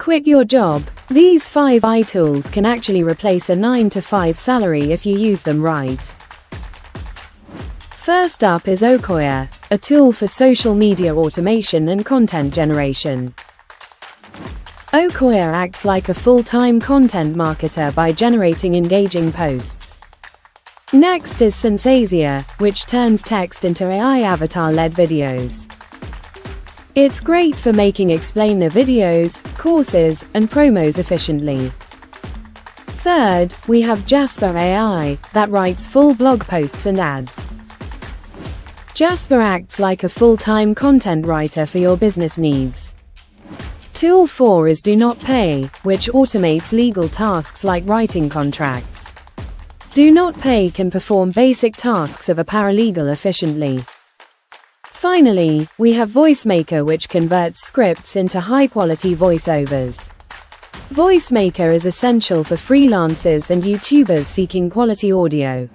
Quit your job. These 5 tools can actually replace a 9-to-5 salary if you use them right. First up is Okoya, a tool for social media automation and content generation. Okoya acts like a full-time content marketer by generating engaging posts. Next is Synthesia, which turns text into AI avatar-led videos. It's great for making explainer videos, courses, and promos efficiently. Third, we have Jasper AI, that writes full blog posts and ads. Jasper acts like a full-time content writer for your business needs. Tool 4 is Do Not Pay, which automates legal tasks like writing contracts. Do Not Pay can perform basic tasks of a paralegal efficiently. Finally, we have VoiceMaker, which converts scripts into high-quality voiceovers. VoiceMaker is essential for freelancers and YouTubers seeking quality audio.